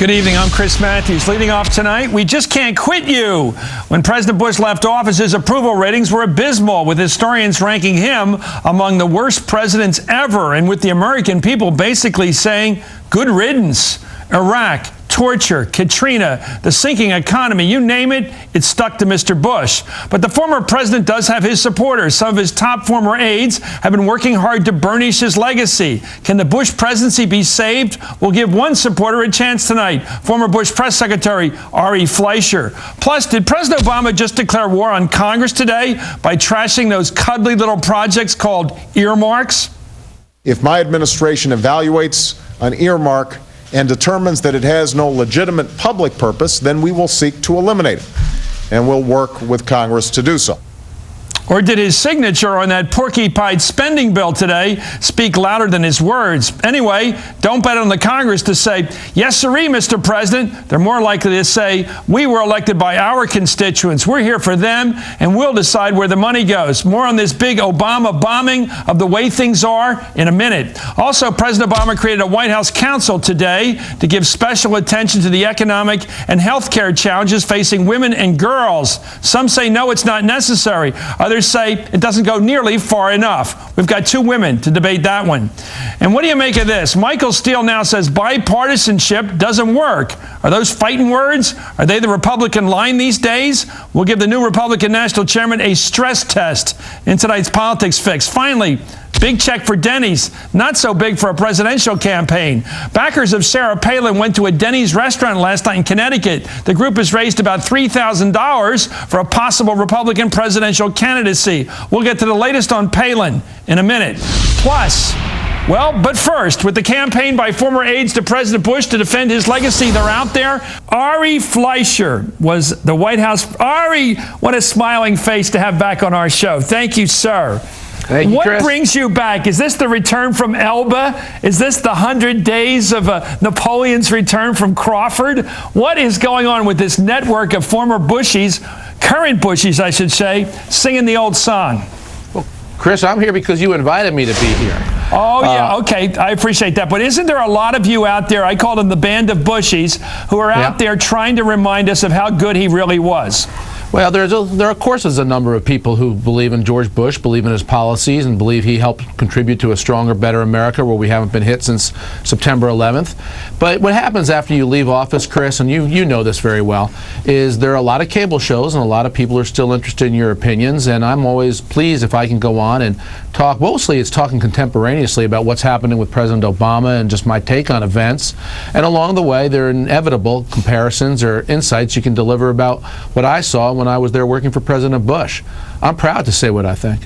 Good evening, I'm Chris Matthews. Leading off tonight, we just can't quit you. When President Bush left office, his approval ratings were abysmal, with historians ranking him among the worst presidents ever, and with the American people basically saying, good riddance. Iraq, torture, Katrina, the sinking economy, you name it, it stuck to Mr. Bush. But the former president does have his supporters. Some of his top former aides have been working hard to burnish his legacy. Can the Bush presidency be saved? We'll give one supporter a chance tonight, former Bush press secretary Ari Fleischer. Plus, did President Obama just declare war on Congress today by trashing those cuddly little projects called earmarks? If my administration evaluates an earmark and determines that it has no legitimate public purpose, then we will seek to eliminate it, and we'll work with Congress to do so. Or did his signature on that porcupine spending bill today speak louder than his words? Anyway, don't bet on the Congress to say, yes, sirree, Mr. President. They're more likely to say, we were elected by our constituents. We're here for them, and we'll decide where the money goes. More on this big Obama bombing of the way things are in a minute. Also, President Obama created a White House Council today to give special attention to the economic and health care challenges facing women and girls. Some say, no, it's not necessary. Others say it doesn't go nearly far enough. We've got two women to debate that one. And what do you make of this? Michael Steele now says bipartisanship doesn't work. Are those fighting words? Are they the Republican line these days? We'll give the new Republican National Chairman a stress test in tonight's Politics Fix. Finally, big check for Denny's, not so big for a presidential campaign. Backers of Sarah Palin went to a Denny's restaurant last night in Connecticut. The group has raised about $3,000 for a possible Republican presidential candidacy. We'll get to the latest on Palin in a minute. Plus, well, but first, with the campaign by former aides to President Bush to defend his legacy, they're out there. Ari Fleischer was the White House. Ari, what a smiling face to have back on our show. Thank you, sir. Thank you, what Chris. brings you back? Is this the return from Elba? Is this the 100 days of Napoleon's return from Crawford? What is going on with this network of former Bushies, current Bushies, I should say, singing the old song? Well, Chris, I'm here because you invited me to be here. Oh, yeah, okay, I appreciate that. But isn't there a lot of you out there, I call them the band of Bushies, who are out there trying to remind us of how good he really was? Well, there, of course, is a number of people who believe in George Bush, believe in his policies, and believe he helped contribute to a stronger, better America where we haven't been hit since September 11th. But what happens after you leave office, Chris, and you know this very well, is there are a lot of cable shows and a lot of people are still interested in your opinions, and I'm always pleased if I can go on and talk. Mostly it's talking contemporaneously about what's happening with President Obama and just my take on events. And along the way, there are inevitable comparisons or insights you can deliver about what I saw when I was there working for President Bush. I'm proud to say what I think.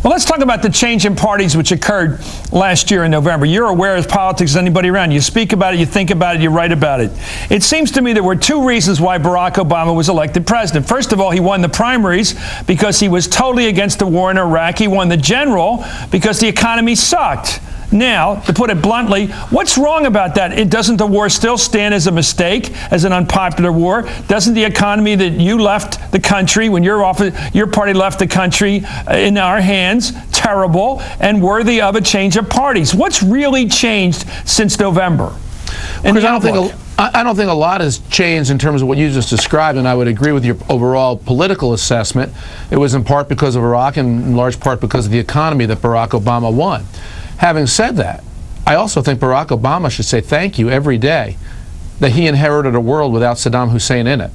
Well, let's talk about the change in parties which occurred last year in November. You're aware of politics as anybody around. You speak about it, you think about it, you write about it. It seems to me there were two reasons why Barack Obama was elected president. First of all, he won the primaries because he was totally against the war in Iraq. He won the general because the economy sucked. Now, to put it bluntly, what's wrong about that? Doesn't the war still stand as a mistake, as an unpopular war? Doesn't the economy that you left the country, when your party left the country in our hands, terrible and worthy of a change of parties? What's really changed since November? Chris, I don't think a lot has changed in terms of what you just described, and I would agree with your overall political assessment. It was in part because of Iraq and in large part because of the economy that Barack Obama won. Having said that, I also think Barack Obama should say thank you every day that he inherited a world without Saddam Hussein in it.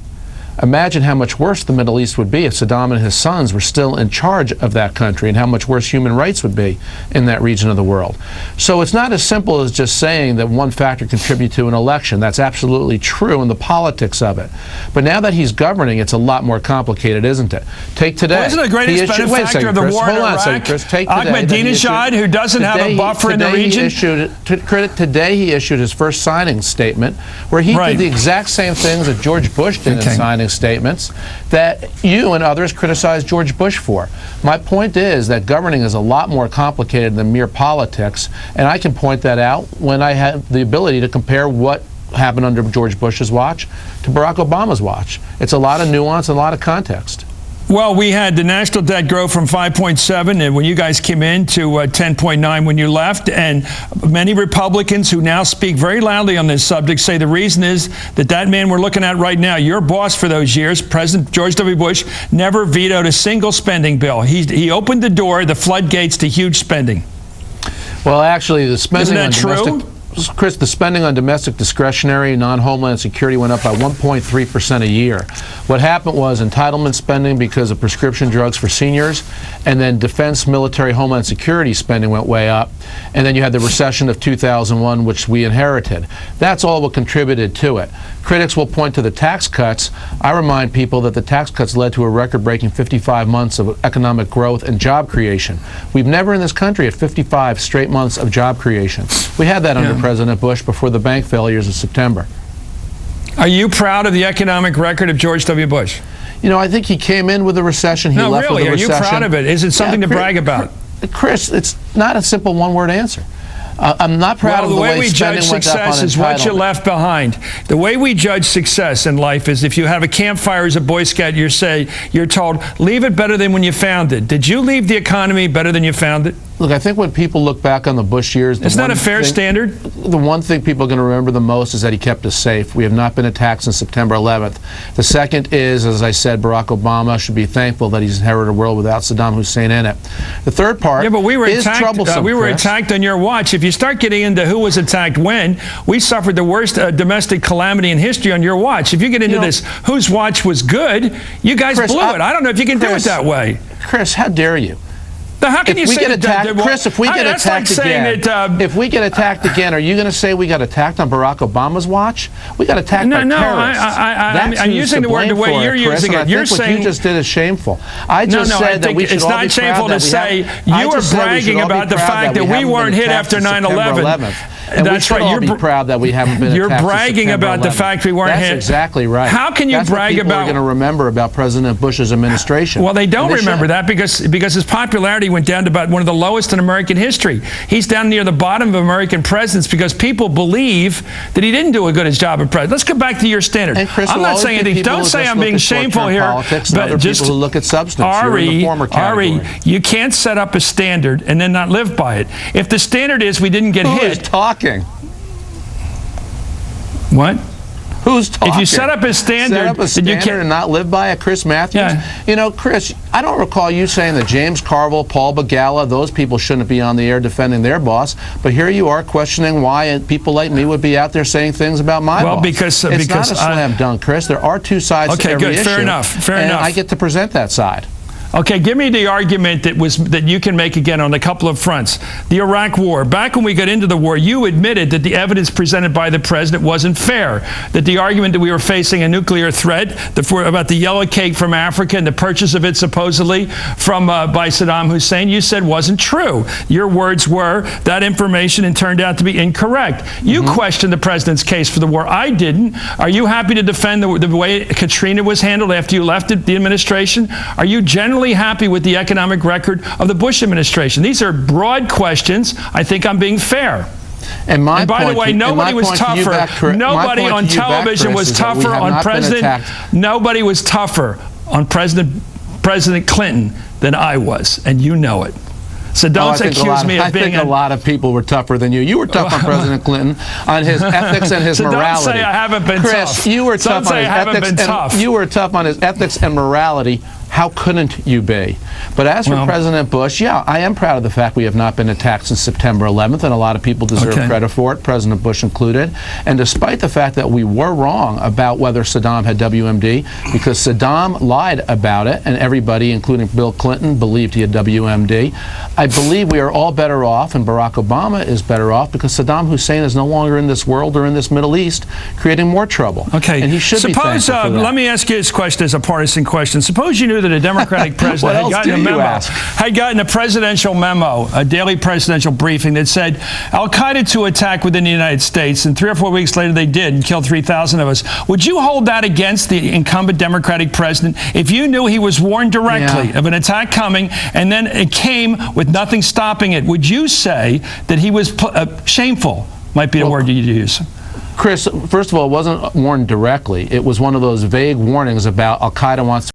Imagine how much worse the Middle East would be if Saddam and his sons were still in charge of that country, and how much worse human rights would be in that region of the world. So it's not as simple as just saying that one factor contributed to an election. That's absolutely true in the politics of it. But now that he's governing, it's a lot more complicated, isn't it? Take today. Well, isn't the greatest benefactor of the war in Iraq Ahmadinejad, who doesn't have a buffer in the region? Today he issued his first signing statement where he did the exact same things that George Bush did in signing statements that you and others criticized George Bush for. My point is that governing is a lot more complicated than mere politics, and I can point that out when I have the ability to compare what happened under George Bush's watch to Barack Obama's watch. It's a lot of nuance and a lot of context. Well, we had the national debt grow from 5.7 and when you guys came in to 10.9 when you left, and many Republicans who now speak very loudly on this subject say the reason is that man we're looking at right now, your boss for those years, President George W. Bush, never vetoed a single spending bill. He opened the door, the floodgates to huge spending. Well, actually, the spending Isn't that true? Chris, the spending on domestic discretionary, non-homeland security went up by 1.3% a year. What happened was entitlement spending because of prescription drugs for seniors, and then defense, military, homeland security spending went way up, and then you had the recession of 2001, which we inherited. That's all what contributed to it. Critics will point to the tax cuts. I remind people that the tax cuts led to a record-breaking 55 months of economic growth and job creation. We've never in this country had 55 straight months of job creation. We had that under President Bush before the bank failures of September. Are you proud of the economic record of George W. Bush? You know, I think he came in with a recession. He left with a recession. Are you proud of it? Is it something to brag about? Chris, it's not a simple one-word answer. I'm not proud of the way we judge success is what you left behind. The way we judge success in life is if you have a campfire as a Boy Scout, you're told, leave it better than when you found it. Did you leave the economy better than you found it? Look, I think when people look back on the Bush years... Isn't that a fair standard? The one thing people are going to remember the most is that he kept us safe. We have not been attacked since September 11th. The second is, as I said, Barack Obama should be thankful that he's inherited a world without Saddam Hussein in it. The third part but we were is attacked, troublesome, we were Chris. attacked on your watch. If you start getting into who was attacked when, we suffered the worst domestic calamity in history on your watch. If you get into this, whose watch was good, you guys Chris, blew it. I don't know if you can do it that way. Chris, how dare you? Now, how can you say that? Chris, if we get attacked again, if we get attacked again, are you going to say we got attacked on Barack Obama's watch? We got attacked by terrorists. I'm using the word the way you're using it. You're saying what you just did is shameful. I just said that we should all be proud. It's not shameful to say you were bragging about the fact that we weren't hit after 9/11. That's right. You're proud that we haven't been. You're bragging about the fact we weren't hit. That's exactly right. How can you brag about? People are going to remember about President Bush's administration. Well, they don't remember that because his popularity went down to about one of the lowest in American history. He's down near the bottom of American presidents because people believe that he didn't do a good job of president. Let's go back to your standard. I'm not saying anything. Don't say I'm being shameful here. But just people who look at substance. Ari, you can't set up a standard and then not live by it. If the standard is we didn't get hit. Who is talking? What? Who's talking? If you set up a standard, you can't and not live by it, Chris Matthews. Yeah. You know, Chris, I don't recall you saying that James Carville, Paul Begala, those people shouldn't be on the air defending their boss. But here you are questioning why people like me would be out there saying things about my boss. Because it's not a slam dunk, Chris. There are two sides to every issue. Fair enough. Fair enough. I get to present that side. Okay, give me the argument that you can make again on a couple of fronts. The Iraq War. Back when we got into the war, you admitted that the evidence presented by the president wasn't fair. That the argument that we were facing a nuclear threat, about the yellow cake from Africa and the purchase of it supposedly by Saddam Hussein, you said wasn't true. Your words were that information and turned out to be incorrect. You questioned the president's case for the war. I didn't. Are you happy to defend the way Katrina was handled after you left the administration? Are you generally happy with the economic record of the Bush administration? These are broad questions. I think I'm being fair. And by the way, nobody was tougher. Nobody on television was tougher on President. Nobody was tougher on President Clinton than I was, and you know it. So don't accuse me of being. I think a lot of people were tougher than you. You were tough on President Clinton on his ethics and his morality. Don't say I haven't been tough. Chris, you were tough on his ethics. You were tough on his ethics and morality. How couldn't you be? But as for President Bush, yeah, I am proud of the fact we have not been attacked since September 11th, and a lot of people deserve credit for it, President Bush included. And despite the fact that we were wrong about whether Saddam had WMD, because Saddam lied about it, and everybody, including Bill Clinton, believed he had WMD, I believe we are all better off, and Barack Obama is better off, because Saddam Hussein is no longer in this world or in this Middle East, creating more trouble. Okay. And he should be thankful for that. Let me ask you this question as a partisan question. Suppose you knew that a Democratic president had gotten a presidential memo, a daily presidential briefing that said Al-Qaeda to attack within the United States, and 3 or 4 weeks later they did and killed 3,000 of us. Would you hold that against the incumbent Democratic president if you knew he was warned directly of an attack coming and then it came with nothing stopping it? Would you say that he was shameful, might be the word you'd use? Chris, first of all, it wasn't warned directly. It was one of those vague warnings about Al-Qaeda wants to